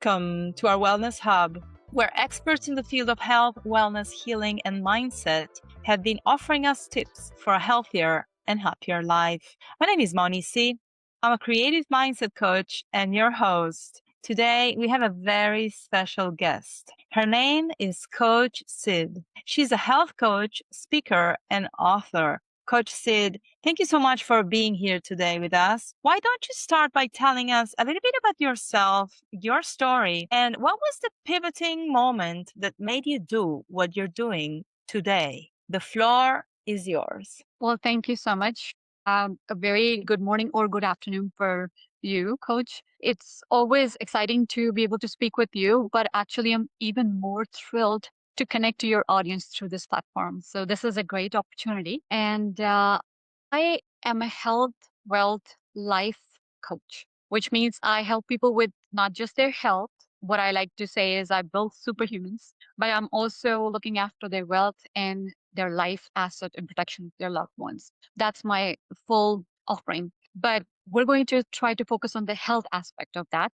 Welcome to our Wellness Hub, where experts in the field of health, wellness, healing, and mindset have been offering us tips for a healthier and happier life. My name is Sydd. I'm a creative mindset coach and your host. Today, we have a very special guest. Her name is Coach Sydd. She's a health coach, speaker, and author. Coach Sydd, thank you so much for being here today with us. Why don't you start by telling us a little bit about yourself, your story, and what was the pivoting moment that made you do what you're doing today? The floor is yours. Well, thank you so much. A very good morning or good afternoon for you, Coach. It's always exciting to be able to speak with you, but actually, I'm even more thrilled to connect to your audience through this platform. So, this is a great opportunity. And I am a health, wealth, life coach, which means I help people with not just their health. What I like to say is I build superhumans, but I'm also looking after their wealth and their life asset and protection of their loved ones. That's my full offering. But we're going to try to focus on the health aspect of that.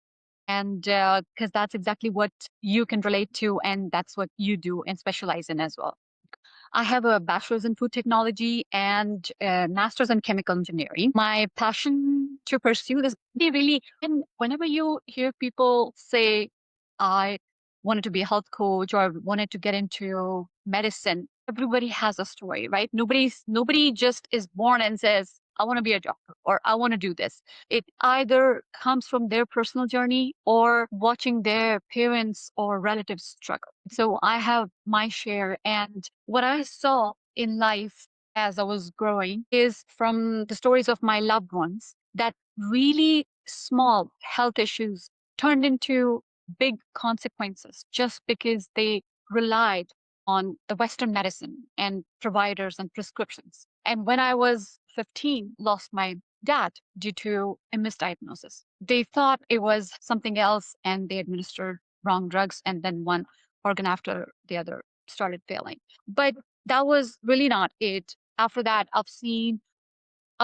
And because that's exactly what you can relate to, and that's what you do and specialize in as well. I have a bachelor's in food technology and a master's in chemical engineering. My passion to pursue this, they really, and whenever you hear people say, I wanted to be a health coach or wanted to get into medicine, everybody has a story, right? Nobody just is born and says, I want to be a doctor or I want to do this. It either comes from their personal journey or watching their parents or relatives struggle. So I have my share. And what I saw in life as I was growing is from the stories of my loved ones that really small health issues turned into big consequences just because they relied on the Western medicine and providers and prescriptions. And when I was 15, lost my dad due to a misdiagnosis. They thought it was something else and they administered wrong drugs, and then one organ after the other started failing. But that was really not it. After that, I've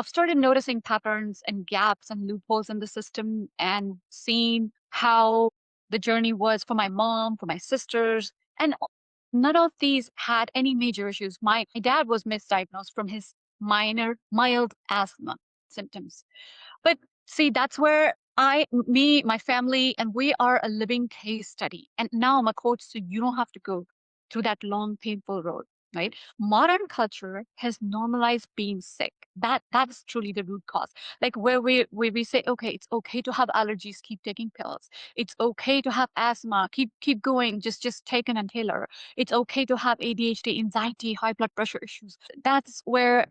started noticing patterns and gaps and loopholes in the system and seen how the journey was for my mom, for my sisters, and none of these had any major issues. My dad was misdiagnosed from his mild asthma symptoms. But see, that's where my family, and we are a living case study. And now I'm a coach, so you don't have to go through that long, painful road, right? Modern culture has normalized being sick. That's truly the root cause. Like where we say, okay, it's okay to have allergies, keep taking pills. It's okay to have asthma, keep going, just take an inhaler. It's okay to have ADHD, anxiety, high blood pressure issues. That's where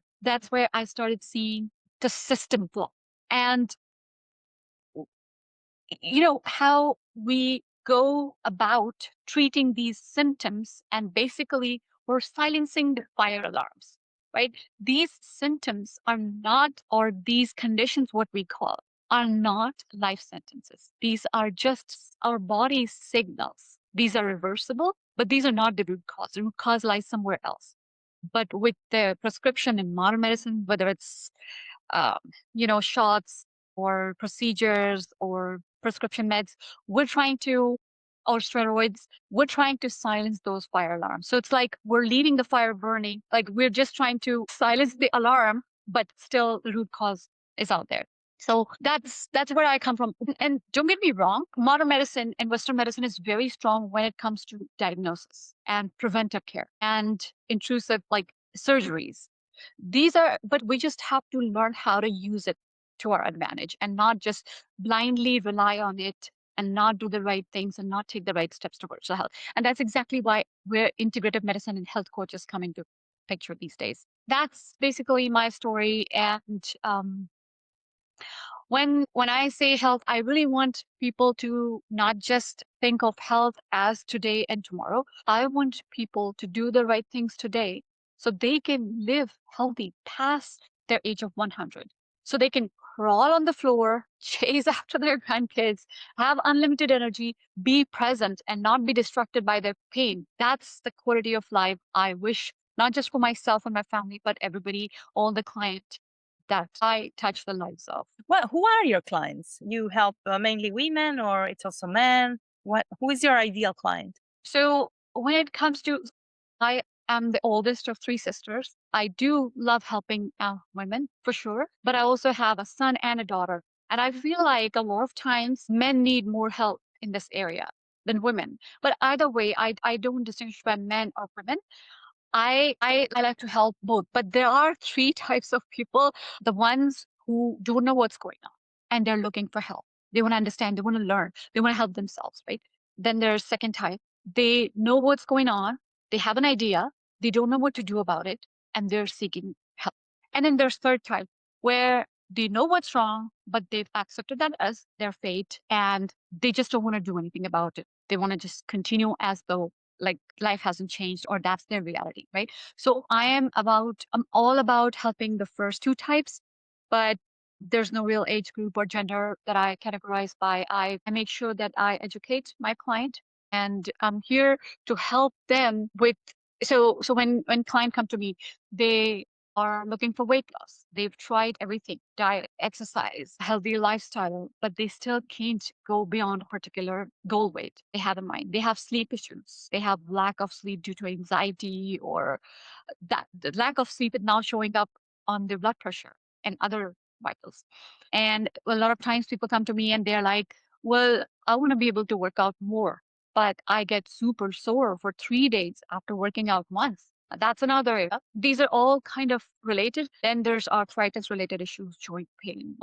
I started seeing the system flaw. And how we go about treating these symptoms, and basically we're silencing the fire alarms, right? These symptoms are not, or these conditions, what we call, are not life sentences. These are just our body's signals. These are reversible, but these are not the root cause. The root cause lies somewhere else. But with the prescription in modern medicine, whether it's um, shots or procedures or prescription meds, we're trying to, or steroids, we're trying to silence those fire alarms. So it's like we're leaving the fire burning, like we're just trying to silence the alarm, but still the root cause is out there. So that's where I come from. And don't get me wrong, modern medicine and Western medicine is very strong when it comes to diagnosis and preventive care and intrusive like surgeries. These are, but we just have to learn how to use it to our advantage and not just blindly rely on it and not do the right things and not take the right steps towards the health. And that's exactly why where integrative medicine and health coaches come into picture these days. That's basically my story. And when I say health, I really want people to not just think of health as today and tomorrow. I want people to do the right things today so they can live healthy past their age of 100. So they can crawl on the floor, chase after their grandkids, have unlimited energy, be present, and not be distracted by their pain. That's the quality of life I wish, not just for myself and my family, but everybody, all the client that I touch the lives of. Well, who are your clients? You help mainly women, or it's also men? Who is your ideal client? So when it comes to, I am the oldest of three sisters. I do love helping women for sure, but I also have a son and a daughter. And I feel like a lot of times men need more help in this area than women. But either way, I don't distinguish by men or women. I like to help both, but there are three types of people. The ones who don't know what's going on and they're looking for help. They want to understand, they want to learn, they want to help themselves, right? Then there's second type. They know what's going on, they have an idea, they don't know what to do about it, and they're seeking help. And then there's third type where they know what's wrong, but they've accepted that as their fate and they just don't want to do anything about it. They want to just continue as though like life hasn't changed or that's their reality, right? So I'm all about helping the first two types, but there's no real age group or gender that I categorize by. I make sure that I educate my client and I'm here to help them with so when client come to me, they are looking for weight loss. They've tried everything, diet, exercise, healthy lifestyle, but they still can't go beyond a particular goal weight they have in mind. They have sleep issues. They have lack of sleep due to anxiety or that the lack of sleep is now showing up on their blood pressure and other vitals. And a lot of times people come to me and they're like, well, I want to be able to work out more, but I get super sore for 3 days after working out once. That's another area. These are all kind of related. Then there's arthritis related issues, joint pain,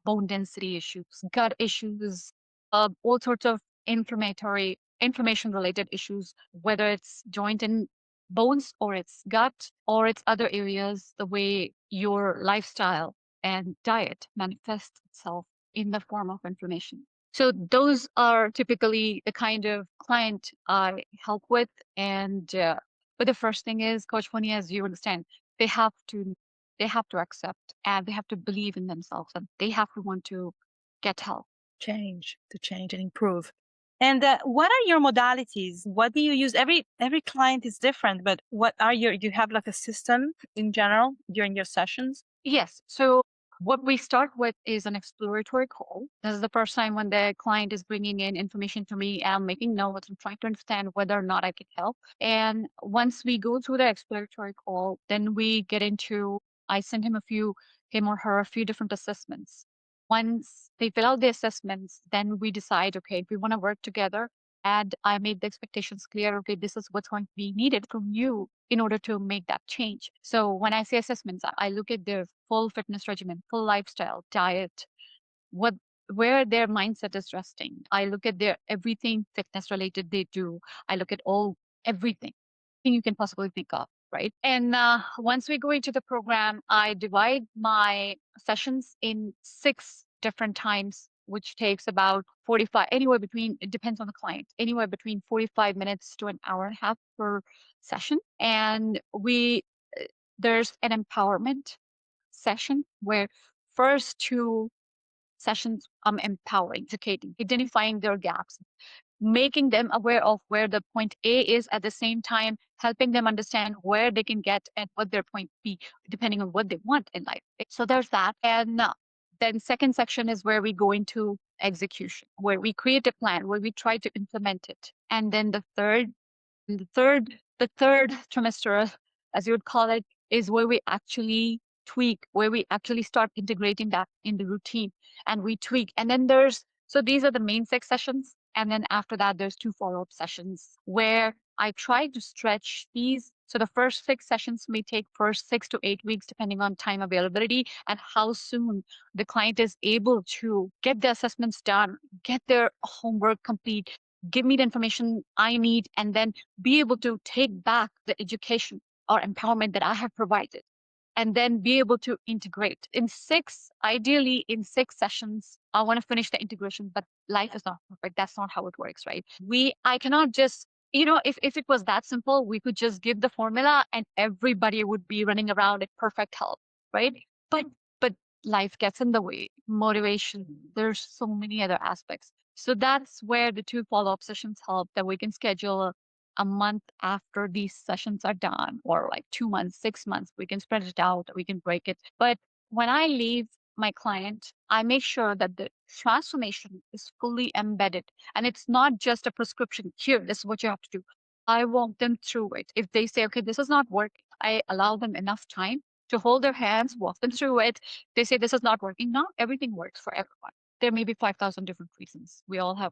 bone density issues, gut issues, all sorts of inflammation related issues, whether it's joint and bones or it's gut or it's other areas, the way your lifestyle and diet manifests itself in the form of inflammation. So those are typically the kind of client I help with. And but the first thing is, Coach Foni, as you understand, they have to they have to accept and they have to believe in themselves and they have to want to get help. To change and improve. And what are your modalities? What do you use? Every client is different, but what are your? Do you have like a system in general during your sessions? Yes. So what we start with is an exploratory call. This is the first time when the client is bringing in information to me and I'm making notes and trying to understand whether or not I can help. And once we go through the exploratory call, then we get into, I send him or her, a few different assessments. Once they fill out the assessments, then we decide, okay, we want to work together. And I made the expectations clear. Okay, this is what's going to be needed from you in order to make that change. So when I say assessments, I look at their full fitness regimen, full lifestyle, diet, what where their mindset is resting. I look at their everything fitness related they do. I look at all everything you can possibly think of, right? And once we go into the program, I divide my sessions in 6 different times, which takes about 45, anywhere between, it depends on the client, anywhere between 45 minutes to an hour and a half per session. And there's an empowerment session where first two sessions I'm empowering, educating, identifying their gaps, making them aware of where the point A is at the same time, helping them understand where they can get and what their point B, depending on what they want in life. So there's that. And then second section is where we go into execution, where we create a plan, where we try to implement it. And then the third trimester, as you would call it, is where we actually tweak, where we actually start integrating that in the routine and we tweak. And then so these are the main 6 sessions. And then after that, there's 2 follow-up sessions where I try to stretch these. So the first 6 sessions may take first 6 to 8 weeks, depending on time availability and how soon the client is able to get the assessments done, get their homework complete, give me the information I need, and then be able to take back the education or empowerment that I have provided and then be able to integrate ideally in 6 sessions. I want to finish the integration, but life is not perfect. That's not how it works, right? I cannot just, if it was that simple, we could just give the formula and everybody would be running around at perfect health, right? But life gets in the way, motivation, there's so many other aspects. So that's where the 2 follow-up sessions help, that we can schedule a month after these sessions are done, or like 2 months, 6 months. We can spread it out, we can break it. But when I leave my client, I make sure that the transformation is fully embedded and it's not just a prescription. Here, this is what you have to do. I walk them through it. If they say, okay, this is not working, I allow them enough time to hold their hands, walk them through it. They say this is not working. Not everything works for everyone. There may be 5,000 different reasons. We all have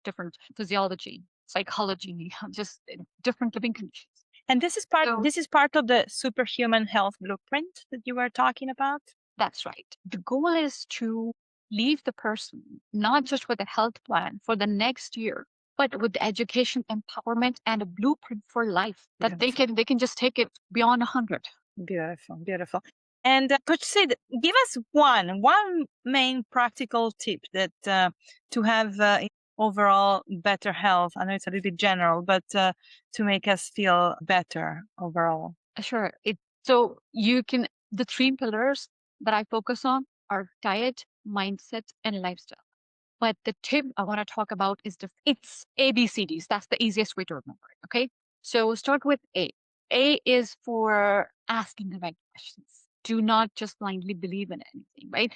different physiology, psychology, just different living conditions. And this is part of the Superhuman Health Blueprint that you were talking about? That's right. The goal is to leave the person not just with a health plan for the next year, but with education, empowerment, and a blueprint for life that they can just take it beyond 100. Beautiful, beautiful. And Coach Sid, give us one main practical tip that to have overall better health. I know it's a little bit general, but to make us feel better overall. Sure. So you can, the three pillars that I focus on are diet, mindset, and lifestyle. But the tip I want to talk about is it's ABCDs. That's the easiest way to remember it. Okay. So start with A. A is for asking the right questions. Do not just blindly believe in anything, right?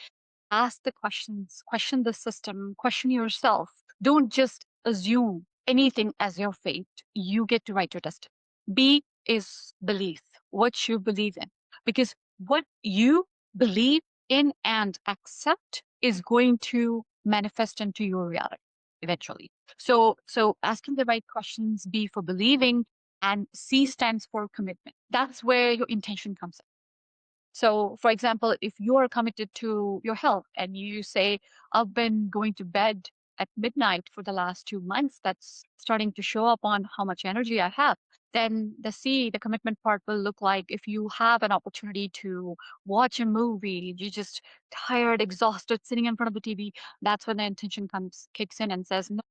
Ask the questions, question the system, question yourself. Don't just assume anything as your fate. You get to write your destiny. B is belief, what you believe in. Because what you believe in and accept is going to manifest into your reality eventually. So asking the right questions, B for believing, and C stands for commitment. That's where your intention comes in. So, for example, if you are committed to your health and you say, I've been going to bed at midnight for the last 2 months, that's starting to show up on how much energy I have. Then the C, the commitment part will look like if you have an opportunity to watch a movie, you're just tired, exhausted, sitting in front of the TV, that's when the intention kicks in and says, no,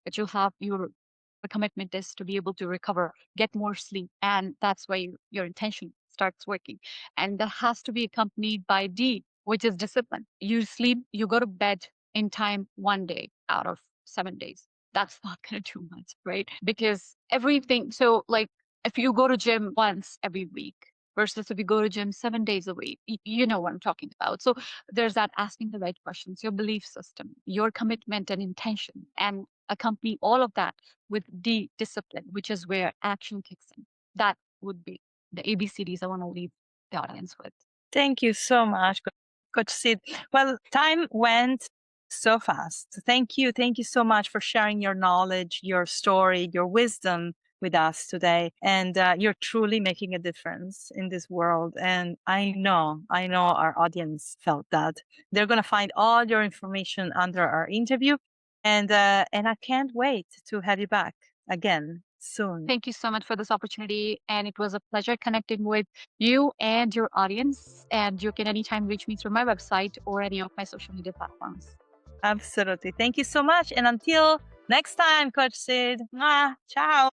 but you'll have the commitment is to be able to recover, get more sleep, and that's why your intention starts working. And that has to be accompanied by D, which is discipline. You sleep, you go to bed in time 1 day out of 7 days. That's not going to do much, right? Because everything, so like if you go to gym once every week versus if you go to gym 7 days a week, you know what I'm talking about. So there's that asking the right questions, your belief system, your commitment and intention, and accompany all of that with D, discipline, which is where action kicks in. That would be the ABCDs I want to leave the audience with. Thank you so much, Coach Sid. Well, time went so fast. Thank you. Thank you so much for sharing your knowledge, your story, your wisdom with us today. And you're truly making a difference in this world. And I know our audience felt that. They're going to find all your information under our interview. And I can't wait to have you back again soon. Thank you so much for this opportunity. And it was a pleasure connecting with you and your audience. And you can anytime reach me through my website or any of my social media platforms. Absolutely. Thank you so much. And until next time, Coach Sid. Ciao.